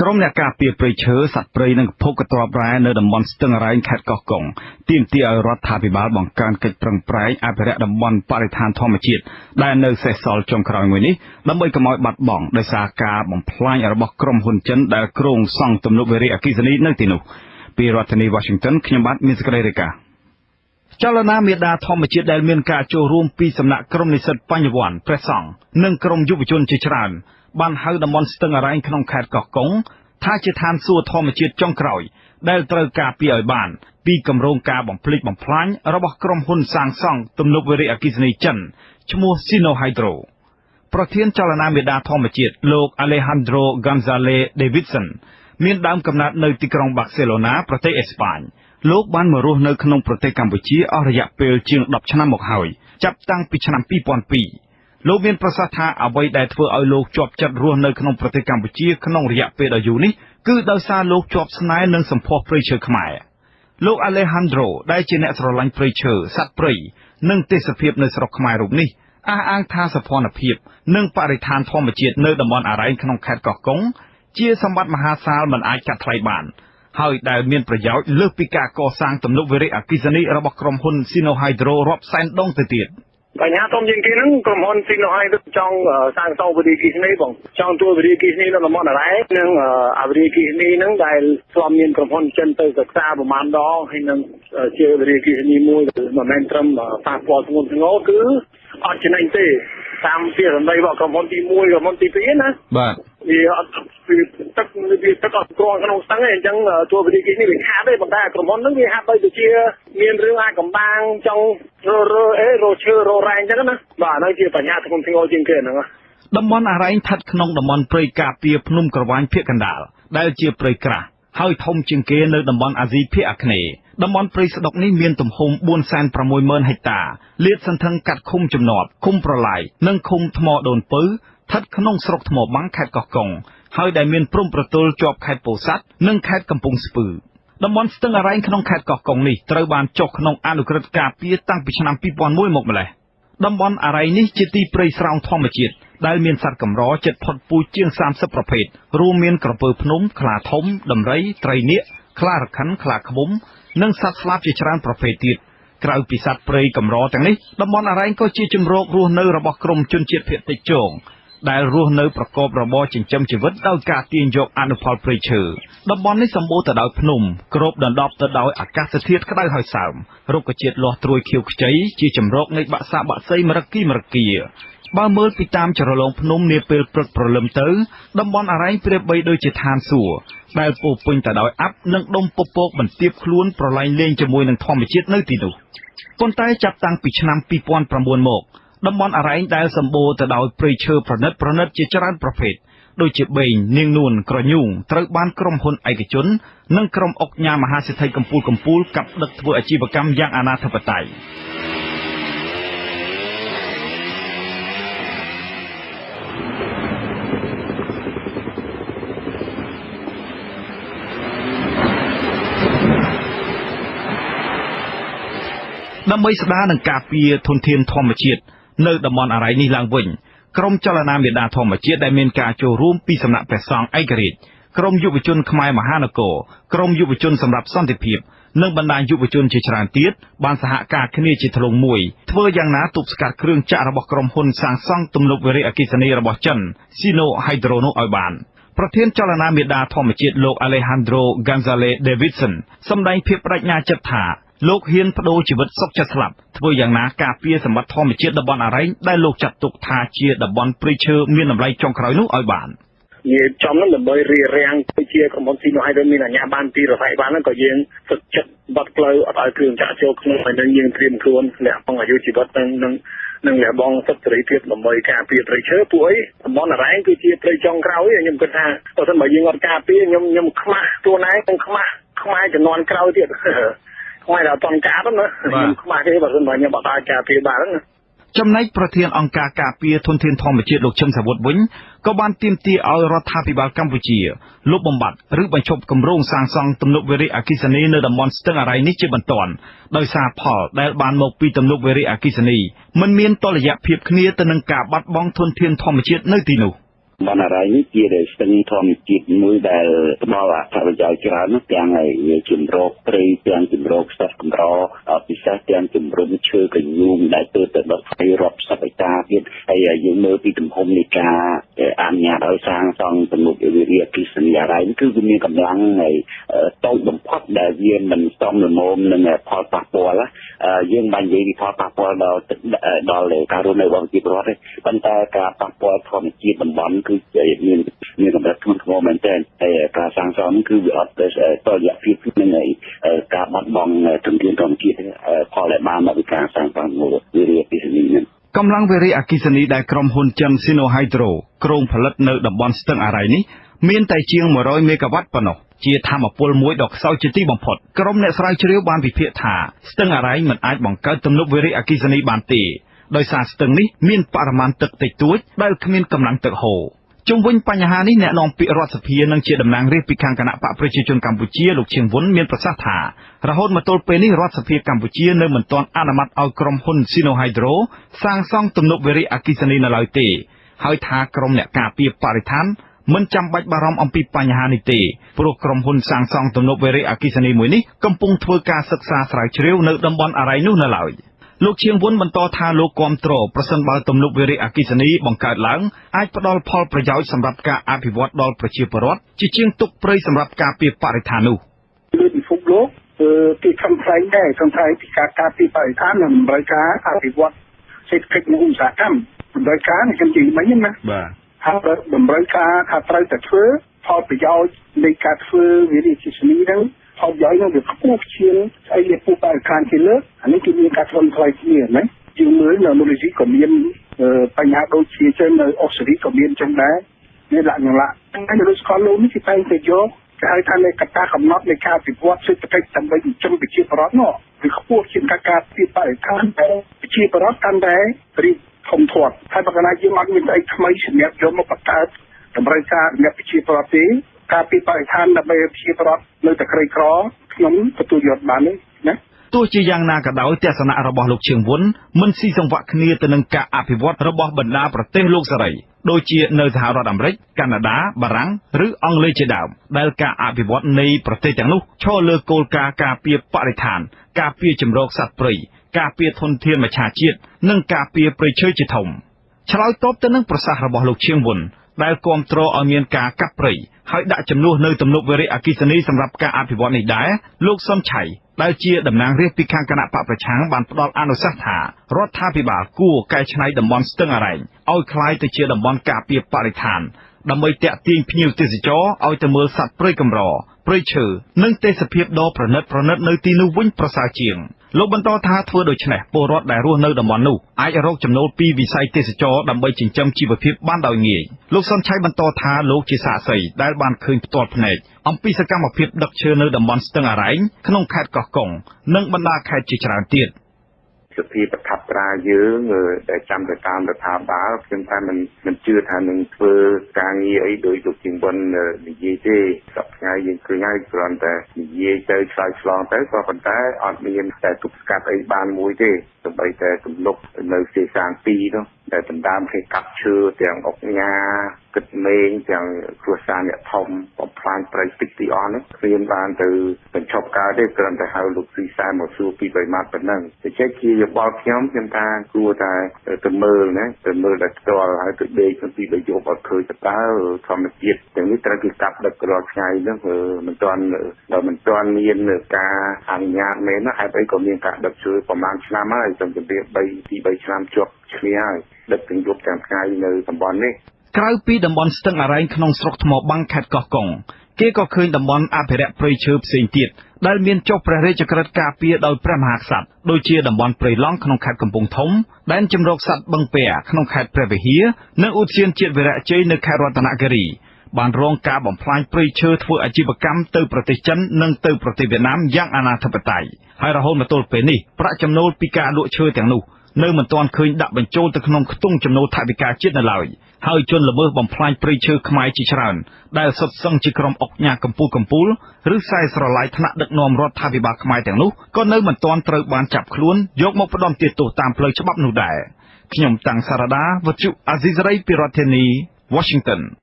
ក្រុមអ្នកការពារព្រៃឈើសត្វព្រៃនិងភោគទ្រព្យរ៉ែនៅតំបន់ស្ទឹងរ៉ែងខេត្តកោះកុងទាមទារឲ្យរដ្ឋាភិបាលបង្កើនកិច្ចប្រឹងប្រែងអភិរក្សតំបន់បរិស្ថានធម្មជាតិដែលនៅសេសសល់ចុងក្រោយមួយនេះដើម្បីកុំឲ្យបាត់បង់ដោយសារការបំផ្លាញរបស់ក្រុមហ៊ុនចិនដែលគ្រោងសង់ទំនប់វារីអគ្គិសនីនៅទីនោះពីរដ្ឋធានី Washington ខ្ញុំបាទមានសេចក្តីរាយការណ៍ចលនាមេដាធម្មជាតិដែលមានការចូលរួមពីសំណាក់ក្រុមនិស្សិតបញ្ញវន្តព្រះសង្ឃនិងក្រុមយុវជនជាច្រើនបានហៅតំបន់ស្ទឹងរ៉ែងក្នុងខេត្តកោះកុងថាជាឋានសួគ៌ធម្មជាតិចុងក្រោយដែលត្រូវការពារឲ្យបានពីគម្រោងការបំផ្លិចបំផ្លាញរបស់ក្រុមហ៊ុនសាងសង់ទំនប់វារីអគ្គិសនីចិនឈ្មោះ Sino Hydro ប្រធានចលនាមេដាធម្មជាតិលោក Alejandro González Davidson មានដើមកំណើតនៅទីក្រុងបាក់សេឡូណាប្រទេសអេស្ប៉ាញលោកបានមករស់នៅក្នុងប្រទេសកម្ពុជាអស់រយៈពេលជាង10ឆ្នាំមកហើយចាប់តាំងពីឆ្នាំ2002លោកមានប្រសាសន៍ថាអ្វីដែលធ្វើឲ្យលោកជាប់ចិត្តរស់នៅក្នុងប្រទេសកម្ពុជាក្នុងរយៈពេលដ៏យូរនេះគឺដោយសារលោកជាប់ស្នេហ៍នឹងសម្ផស្សព្រៃឈើខ្មែរលោក Alejandro ដែលជាអ្នកស្រឡាញ់ព្រៃឈើសត្វព្រៃនិងទេសភាពនៅស្រុកខ្មែររូបនេះអះអាងថាសោភ័ណភាពនិងបរិស្ថានធម្មជាតិនៅតំបន់អរ៉ែងក្នុងខេត្តកោះកុងជាសម្បត្តិមហាសាលមិនអាចកាត់ថ្លៃបានហើយដែលមានប្រយោជន៍លើសពីការកសាងទំនប់វារីអគ្គិសនីរបស់ក្រុមហ៊ុន Sino Hydro រាប់សែនដងទៅទៀតបញ្ហាធំជាងគេហ្នឹងក្រុមហ៊ុន Sino Hydro ចង់សាងសង់វិរីអគ្គិសនីបងចង់ធ្វើវិរីអគ្គិសនីនៅតំបន់អរ៉ែងនិងវិរីអគ្គិសនីហ្នឹងដែលធ្លាប់មានក្រុមហ៊ុនចិនទៅសិក្សាប្រមាណដងហើយនឹងជាវិរីអគ្គិសនីមួយមិនមែនត្រឹមប៉ះពាល់ធ្ងន់ធ្ងរគឺអត់ចំណេញទេតាមពីសម្ដីរបស់ក្រុមហ៊ុនទី1ក្រុមហ៊ុនទី2ណាបាទវាអត់ទឹកអត់គ្រាន់ក្នុងស្ទឹងទេអញ្ចឹងធ្វើវិរីអគ្គិសនីវាខាតទេប៉ុន្តែក្រុមហ៊ុនហ្នឹងវាហាក់បីទៅជាមានរឿងអាចកំបាំងចង់រឈើររ៉ែងអញ្ចឹងណាបាទហ្នឹងជាបញ្ហាធ្ងន់ធ្ងរជាងគេហ្នឹងតំបន់អរ៉ែងស្ថិតក្នុងតំបន់ព្រៃការពារភ្នំក្រវាញភាគកណ្ដាលដែលជាព្រៃក្រាស់ហើយធំជាងគេនៅតំបន់អាស៊ីភាគអាគ្នេយ៍តំបន់ព្រៃស្ដុកនេះមានទំហំ 460,000 ហិកតាលាតសន្ធឹងកាត់ឃុំជំនាប់ឃុំប្រឡាយនិងឃុំថ្មដូនពៅស្ថិតក្នុងស្រុកថ្មបាំងខេត្តកោះកុងហើយដែលមានព្រំប្រទល់ជាប់ខេត្តពោធិ៍សាត់និងខេត្តកំពង់ស្ពឺតំបន់ស្ទឹងអរ៉ែងក្នុងខេត្តកោះកុងនេះត្រូវបានចុះក្នុងអនុក្រឹត្យការពារតាំងពីឆ្នាំ2001មកម្ល៉េះតំបន់អរ៉ែងនេះជាទីព្រៃស្រោងធម្មជាតិដែលមានសត្វកម្រជិតផុតពូជជាង30ប្រភេទរួមមានក្រពើភ្នំខ្លាធំដំរីត្រីនាគខ្លារខិនខ្លាឃ្មុំនិងសត្វស្លាបជាច្រើនប្រភេទទៀតក្រៅពីសត្វព្រៃកម្រទាំងនេះតំបន់អរ៉ែងក៏ជាជម្រករស់នៅរបស់ក្រុមជនជាតិភាគតិចជងដែលរស់នៅប្រកបរបរចិញ្ចឹមជីវិតដោយការទាញយកអនុផលព្រៃឈើតំបន់នេះសម្បូរទៅដោយភ្នំគ្របដណ្ដប់ទៅដោយអាកាសធាតុក្តៅហើយសើមរុក្ខជាតិលាស់ត្រួយខៀវខ្ចីជាជម្រកនៃបក្សាបក្សីមរគីបើមើលពីតាមជ្រលងភ្នំនាពេលព្រឹកព្រលឹមទៅតំបន់អរ៉ែងប្រៀបបីដូចជាឋានសួគ៌ដែលពោពេញទៅដោយអ័ព្ទនិងដុំពពកបន្ទាបខ្លួនប្រឡែងលេងជាមួយនឹងធម្មជាតិនៅទីនោះប៉ុន្តែចាប់តាំងពីឆ្នាំ2009មកតំបន់អរ៉ែងដែលសម្បូរទៅដោយព្រៃឈើប្រណិតជាច្រើនប្រភេទដូចជាបេងនាងនួនក្រញូងត្រូវបានក្រុមហ៊ុនឯកជននិងក្រុមអុកញ៉ាមហាសេដ្ឋីកំពូលកាប់ដឹកធ្វើអាជីវកម្មយ៉ាងអនាធិបតេយ្យដើម្បីស្ដារនិងការពារធនធានធម្មជាតិនៅតំបន់អរ៉ែងនេះឡើងវិញក្រុមចលនាមេដាធម្មជាតិដែលមានការចូលរួមពីសំណាក់ព្រះសង្ឃឯករាជ្យក្រុមយុវជនខ្មែរមហានគរក្រុមយុវជនសម្រាប់សន្តិភាពនិងបណ្ដាញយុវជនជាច្រើនទៀតបានសហការគ្នាជាធ្លុងមួយធ្វើយ៉ាងណាទប់ស្កាត់គ្រឿងចាក់របស់ក្រុមហ៊ុនសាងសង់ទំនប់វារីអគ្គិសនីរបស់ចិន Sino Hydro នោះឲ្យបានប្រធានចលនាមេដាធម្មជាតិលោក Alejandro González Davidson សម្ដែងភាពបដិញ្ញាចិត្តថាលោកហ៊ានបដូរជីវិតសុខចិត្តស្លាប់ធ្វើយ៉ាងណាការពារសម្បត្តិធម្មជាតិតំបន់អរ៉ែងដែលលោកចាត់ទុកថាជាតំបន់ព្រៃឈើមានតម្លៃចុងក្រោយនោះឲ្យបាននិយាយចំហ្នឹងដើម្បីរៀបរៀងជាក្រុមហ៊ុន Sino Hydro មានអាជ្ញាប័ណ្ណពីរដ្ឋាភិបាលហ្នឹងក៏យើងសុខចិត្តបត់ផ្លូវអត់ឲ្យគ្រឿងចាក់ចូលក្នុងហើយនឹងយើងត្រៀមខ្លួនលះបង់អាយុជីវិតនឹងលះបង់សិទ្ធិសេរីភាពដើម្បីការពារព្រៃឈើពួកអីតំបន់អរ៉ែងគឺជាព្រៃចុងក្រោយខ្ញុំគិតថាបើមិនបើយើងអត់ការពារខ្ញុំខ្មាស់ខ្លួនឯងនិងខ្មាស់ខ្មែរជំនាន់ក្រោយទៀតខ្មែរដល់អត់កាត់ណាខ្ញុំខ្មាស់គេបើមិនខ្ញុំអត់អាចការពារបានណាចំណែកប្រធានអង្គការការពារធនធានធម្មជាតិលោកឈឹមសាវុធវិញក៏បានទាមទារឲ្យរដ្ឋាភិបាលកម្ពុជាលុបបំបាត់ឬបញ្ឈប់គម្រោងសាងសង់ទំនប់វារីអគ្គិសនីនៅតំបន់ស្ទឹងអរ៉ែងនេះជាបន្ទាន់ដោយសារផលដែលបានមកពីទំនប់វារីអគ្គិសនីមិនមានតុល្យភាពគ្នាទៅនឹងការបាត់បង់ធនធានធម្មជាតិនៅទីនោះ បណ្ណារ័យនេះជាដែលស្ទឹងធម្មជាតិមួយដែលផ្ដល់អត្ថប្រយោជន៍ច្រើនទាំងឯជំរកព្រៃទាំងជំរកសត្វកម្រពិសេសទាំងជំរុំឈើកញ្ញូងដែលទៅដុតផ្ទៃរាប់សិបហិកតាទៀតហើយយើងមើលពីទំហំនៃការអនុញ្ញាតឲ្យសាងសង់ទំនប់វារីអគ្គិសនីអរ៉ៃគឺវាមានកម្លាំងតូចបំផុតដែលវាមិនសមល្មមនឹងផលប៉ះពាល់យើងបាននិយាយពីផលប៉ះពាល់ដល់ការរស់នៅរបស់ប្រជាពលរដ្ឋទេប៉ុន្តែការប៉ះពាល់ធម្មជាតិតំបន់គឺមានកម្រិតធ្ងន់ធ្ងរមែនទែនហើយការសាងសង់គឺវាអត់ទៅតរយៈភាពនឹងការបាត់បង់ធនធានធម្មជាតិផលដែលបានមកពីការសាងសង់វិរិយអគ្គិសនីនេះកម្លាំងវិរិយអគ្គិសនីដែលក្រុមហ៊ុនចិន Sino Hydro ក្រុងផលិតនៅតំបន់ស្ទឹងអារ៉ៃនេះមានតែជាង100មេហ្គាវ៉ាត់ប៉ុណ្ណោះជាថាមពលមួយដ៏ខ្សោយជាទីបំផុតក្រុមអ្នកស្រាវជ្រាវបានវិភាគថាស្ទឹងអារ៉ៃមិនអាចបង្កើតទំនប់វារីអគ្គិសនីបានទេដោយសារស្ទឹងនេះមានបរិមាណទឹកតិចតួចដែលគ្មានកម្លាំងទឹកហូរជុំវិញបញ្ហានេះអ្នកនាំពាក្យរដ្ឋសភានិងជាតំណាងរាស្ត្រពីខាងគណៈបកប្រជាជនកម្ពុជាលោកឈៀងវុនមានប្រសាសន៍ថារហូតមកទល់ពេលនេះរដ្ឋសភាកម្ពុជានៅមិនទាន់អនុម័តឲ្យក្រុមហ៊ុន Sino Hydro សាងសង់ទំនប់វារីអគ្គិសនីនៅឡើយទេហើយថាក្រុមអ្នកការពារបរិស្ថានមិនចាំបាច់បារម្ភអំពីបញ្ហានេះទេព្រោះក្រុមហ៊ុនសាងសង់ទំនប់វារីអគ្គិសនីមួយនេះកំពុងធ្វើការសិក្សាស្រាវជ្រាវនៅតំបន់អារ៉ៃនោះនៅឡើយលោកឈៀងវុនបន្តថាលោកគាំទ្រប្រសិនបើទំនប់វារីអគ្គិសនីបង្កើតឡើងអាចផ្ដល់ផលប្រយោជន៍សម្រាប់ការអភិវឌ្ឍដល់ប្រជាពលរដ្ឋជាជាងទុកព្រៃសម្រាប់ការពារបរិស្ថាននោះលើពិភពលោកគេខំប្រឹងដែរក្នុងផ្នែកពីការការពារបរិស្ថាននិងតម្រូវការអភិវឌ្ឍសេដ្ឋកិច្ចនិងឧស្សាហកម្មតម្រូវការនេះខ្ញុំនិយាយមិញណាបាទហើយតម្រូវការថាត្រូវតែធ្វើផលប្រយោជន៍នៃការធ្វើវិរិយអគ្គិសនីហ្នឹងផលប្រយោជន៍ហ្នឹងវាខ្ពស់ជាងស្អីដែលពូបរិស្ថានគេលើកអានេះគឺមានការធ្វើថ្លៃគ្នាណាយើងមើលនៅម៉ាឡេស៊ីក៏មានបញ្ហាដូចជាចឹងនៅអូស្ត្រាលីក៏មានចឹងដែរវាលក្ខណៈតែនៅស្កលលោកនេះគេតែងតែយកគេហៅថានៃកត្តាកំណត់នៃការវិវត្តសេដ្ឋកិច្ចដើម្បីចិញ្ចឹមប្រជាពលរដ្ឋនោះវាខ្ពស់ជាងការការពារបរិស្ថានតែប្រជាពលរដ្ឋកាន់តែរីកធំធាត់ហើយបើកាលណាយើងអត់មានអីថ្មីសម្រាប់យកមកបង្កើតតម្រូវការសម្រាប់ប្រជាពលរដ្ឋទេការពីបរិស្ថានដើម្បីប្រជាពលរដ្ឋនៅតែក្រីក្រខ្ញុំទទួលយកបានទេណាទោះជាយ៉ាងណាក៏ដោយទស្សនៈរបស់លោកឈៀងវុនមិនស៊ីសង្វាក់គ្នាទៅនឹងការអភិវឌ្ឍរបស់បណ្ដាប្រទេសលោកសេរីដូចជានៅសហរដ្ឋអាមេរិកកាណាដាបារាំងឬអង់គ្លេសជាដើមដែលការអភិវឌ្ឍនៃប្រទេសទាំងនោះឈរលើគោលការណ៍ការពារបរិស្ថានការពារជំរកសត្វព្រៃការពារធនធានមច្ឆជាតិនិងការពារព្រៃឈើជាធំឆ្លើយតបទៅនឹងប្រសាសន៍របស់លោកឈៀងវុនដែលគាំទ្រឲ្យមានការកាប់ព្រៃហើយដាក់ចំនួននៅទំនប់វារីអគ្គិសនីសម្រាប់ការអភិវឌ្ឍនេះដែរលោកសុនឆៃដែលជាតំណាងរាស្ត្រពីខាងគណៈបកប្រឆាំងបានផ្ដល់អនុសាសន៍ថារដ្ឋាភិបាលគួរកែច្នៃតំបន់ស្ទឹងអារ៉ៃឲ្យคล้ายទៅជាតំបន់ការពារបរិស្ថានដើម្បីទាក់ទាញភ្ញៀវទេសចរឲ្យទៅមើលសត្វព្រៃកម្រព្រៃឈើនិងទេសភាពដ៏ប្រណិតនៅទីនោះវិញប្រសើរជាងលោកបន្តថាធ្វើដូច្នេះពលរដ្ឋដែលរស់នៅតំបន់នោះអាចរកចំណូលពីវិស័យទេសចរដើម្បីចិញ្ចឹមជីវភាពបានដោយងាយលោកសុនឆៃបន្តថាលោកជាសាក្សីដែលបានឃើញផ្ទាល់ភ្នែកអំពីសកម្មភាពដឹកឈើនៅតំបន់ស្ទឹងអារ៉ៃក្នុងខេត្តកោះកុងនិងបណ្ដាខេត្តជាច្រើនទៀតសភាពប្រថាប់ត្រាយើងដែលចាំទៅតាមរដ្ឋាភិបាលខ្ញុំថាមិនជឿថានឹងធ្វើការងារអីដោយលោកជាងបុននិយាយទេសប្តាហ៍យើងឃើញហើយគ្រាន់តែនិយាយទៅឆ្លើយឆ្លងទៅក៏ប៉ុន្តែអត់មានតែទប់ស្កាត់អីបានមួយទេសូម្បីតែទំនប់នៅសេសាន2នោះដែលដណ្ដើមគេកាប់ឈើទាំងអុកញ៉ាគិតមេងទាំងគ្រួសារអ្នកធំបំផ្លាញព្រៃតិចទីអស់នេះគ្មានបានទៅបញ្ឈប់ការទេគ្រាន់តែហៅលោកស៊ីសែមកសួរពី3ម៉ាត់ប៉ុណ្ណឹងតែចេះជាយោបល់ខ្ញុំថាគួរតែទៅមើលណាទៅមើលដល់ផ្ទាល់ហើយទៅដេកពីបីយប់អត់ឃើញតើធម្មជាតិទាំងនេះត្រូវគេកាប់ដឹករាល់ថ្ងៃហ្នឹងមិនទាន់មានការអនុញ្ញាតមែនណាហើយអីក៏មានការដឹកជួយប្រហែលឆ្នាំហើយចំនួន3ឆ្នាំជាប់គ្នាហើយដឹកទាំងយប់ទាំងថ្ងៃនៅតំបន់នេះក្រៅពីតំបន់ស្ទឹងអារ៉ៃក្នុងស្រុកថ្មបាំងខេត្តកោះកុងគេក៏ឃើញតំបន់អភិរក្សព្រៃឈើផ្សេងទៀតដែលមានចុះព្រះរាជក្រឹត្យការពារដោយព្រះមហាក្សត្រដូចជាតំបន់ព្រៃឡង់ក្នុងខេត្តកំពង់ធំដែនជម្រកសត្វបឹងពែក្នុងខេត្តព្រះវិហារនិងឧទ្យានជាតិវីរៈជ័យនៅខេត្តរតនគិរីបានរងការបំផ្លាញព្រៃឈើធ្វើអាជីវកម្មទៅប្រទេសចិននិងទៅប្រទេសវៀតណាមយ៉ាងអនាធិបតេយ្យហើយរហូតមកទល់ពេលនេះប្រាក់ចំណូលពីការលក់ឈើទាំងនោះនៅមិនទាន់ឃើញដាក់បញ្ចូលទៅក្នុងខ្ទង់ចំណូលថវិកាជាតិនៅឡើយហើយជនល្មើសបំផ្លាញព្រៃឈើខ្មែរជាច្រើនដែលសុទ្ធសឹងជាក្រុមអុកញ៉ាកំពូលឬខ្សែស្រឡាយថ្នាក់ដឹកនាំរដ្ឋាភិបាលខ្មែរទាំងនោះក៏នៅមិនទាន់ត្រូវបានចាប់ខ្លួនយកមកផ្ដន្ទាទោសតាមផ្លូវច្បាប់នោះដែរខ្ញុំតាំងសារ៉ាដាវុទ្ធុអាស៊ីសេរីពីរដ្ឋធានី Washington